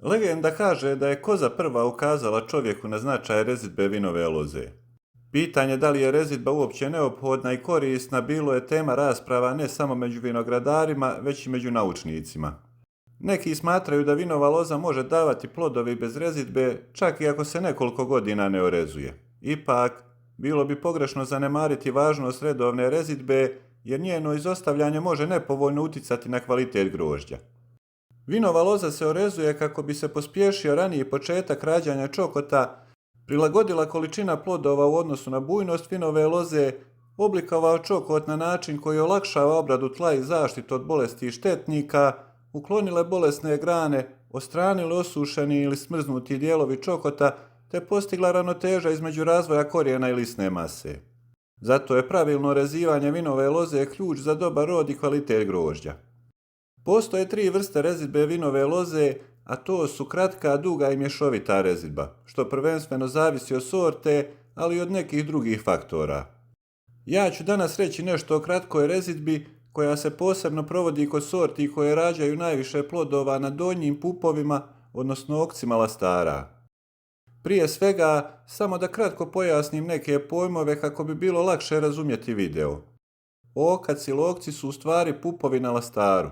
Legenda kaže da je koza prva ukazala čovjeku na značaj rezidbe vinove loze. Pitanje da li je rezidba uopće neophodna i korisna bilo je tema rasprava ne samo među vinogradarima, već i među naučnicima. Neki smatraju da vinova loza može davati plodove i bez rezidbe, čak i ako se nekoliko godina ne orezuje. Ipak, bilo bi pogrešno zanemariti važnost redovne rezidbe, jer njeno izostavljanje može nepovoljno uticati na kvalitet grožđa. Vinova loza se orezuje kako bi se pospješio raniji početak rađanja čokota, prilagodila količina plodova u odnosu na bujnost vinove loze, oblikovao čokot na način koji olakšava obradu tla i zaštitu od bolesti i štetnika, uklonile bolesne grane, odstranile osušeni ili smrznuti dijelovi čokota, te postigla ravnoteža između razvoja korijena i lisne mase. Zato je pravilno rezivanje vinove loze ključ za dobar rod i kvalitet grožđa. Postoje 3 vrste rezidbe vinove loze, a to su kratka, duga i mješovita rezidba, što prvenstveno zavisi od sorte, ali i od nekih drugih faktora. Ja ću danas reći nešto o kratkoj rezidbi, koja se posebno provodi kod sorti koje rađaju najviše plodova na donjim pupovima, odnosno okcima lastara. Prije svega, samo da kratko pojasnim neke pojmove kako bi bilo lakše razumjeti video. Okac i lokci su u stvari pupovi na lastaru.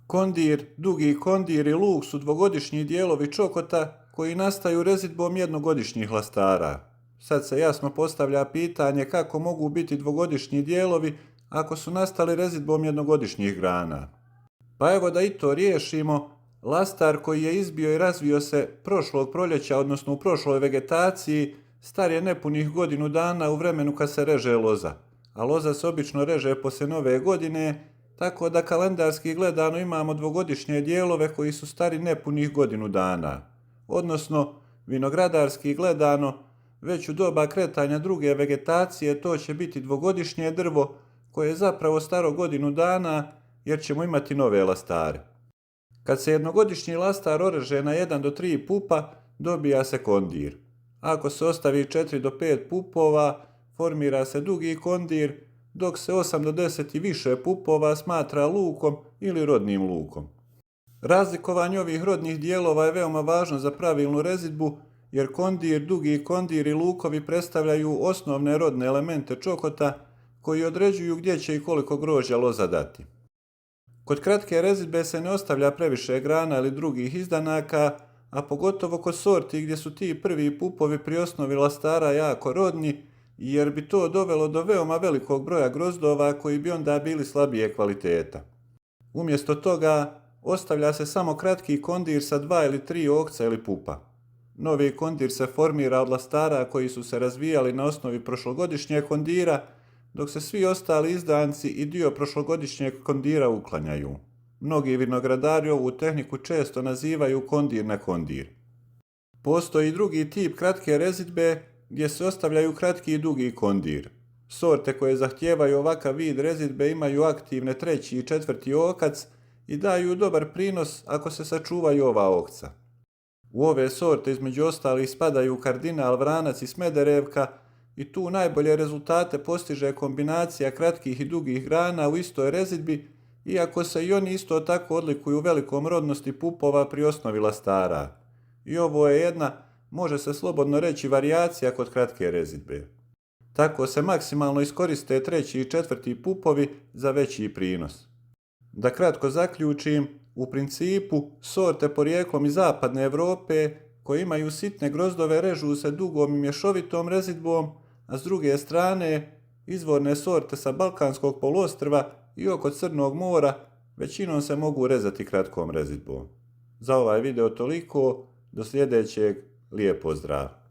Kondir, dugi kondir i luk su dvogodišnji dijelovi čokota koji nastaju rezidbom jednogodišnjih lastara. Sad se jasno postavlja pitanje kako mogu biti dvogodišnji dijelovi ako su nastali rezidbom jednogodišnjih grana. Pa evo da i to riješimo. Lastar koji je izbio i razvio se prošlog proljeća, odnosno u prošloj vegetaciji, star je nepunih godinu dana u vremenu kad se reže loza, a loza se obično reže poslije nove godine, tako da kalendarski gledano imamo dvogodišnje dijelove koji su stari nepunih godinu dana. Odnosno, vinogradarski gledano, već u doba kretanja druge vegetacije to će biti dvogodišnje drvo koje je zapravo staro godinu dana jer ćemo imati nove lastare. Kad se jednogodišnji lastar oreže na 1 do 3 pupa, dobija se kondir. Ako se ostavi 4 do 5 pupova, formira se dugi kondir, dok se 8 do 10 i više pupova smatra lukom ili rodnim lukom. Razlikovanje ovih rodnih dijelova je veoma važno za pravilnu rezidbu, jer kondir, dugi kondir i lukovi predstavljaju osnovne rodne elemente čokota koji određuju gdje će i koliko grožđa loza dati. Kod kratke rezidbe se ne ostavlja previše grana ili drugih izdanaka, a pogotovo kod sorti gdje su ti prvi pupovi pri osnovi lastara jako rodni, jer bi to dovelo do veoma velikog broja grozdova koji bi onda bili slabije kvaliteta. Umjesto toga, ostavlja se samo kratki kondir sa 2 ili 3 okca ili pupa. Novi kondir se formira od lastara koji su se razvijali na osnovi prošlogodišnjeg kondira, dok se svi ostali izdanci i dio prošlogodišnjeg kondira uklanjaju. Mnogi vinogradari ovu tehniku često nazivaju kondir na kondir. Postoji drugi tip kratke rezidbe gdje se ostavljaju kratki i dugi kondir. Sorte koje zahtijevaju ovakav vid rezidbe imaju aktivne 3. i 4. okac i daju dobar prinos ako se sačuvaju ova okca. U ove sorte između ostalih spadaju kardinal, vranac i smederevka i tu najbolje rezultate postiže kombinacija kratkih i dugih grana u istoj rezidbi, iako se i oni isto tako odlikuju velikom rodnosti pupova pri osnovi lastara. I ovo je jedna, može se slobodno reći, varijacija kod kratke rezidbe. Tako se maksimalno iskoriste 3. i 4. pupovi za veći prinos. Da kratko zaključim, u principu sorte porijeklom iz zapadne Europe koje imaju sitne grozdove režu se dugom i mješovitom rezidbom, a s druge strane izvorne sorte sa Balkanskog poluostrva i oko Crnog mora većinom se mogu rezati kratkom rezidbom. Za ovaj video toliko, do sljedećeg, lijep pozdrav!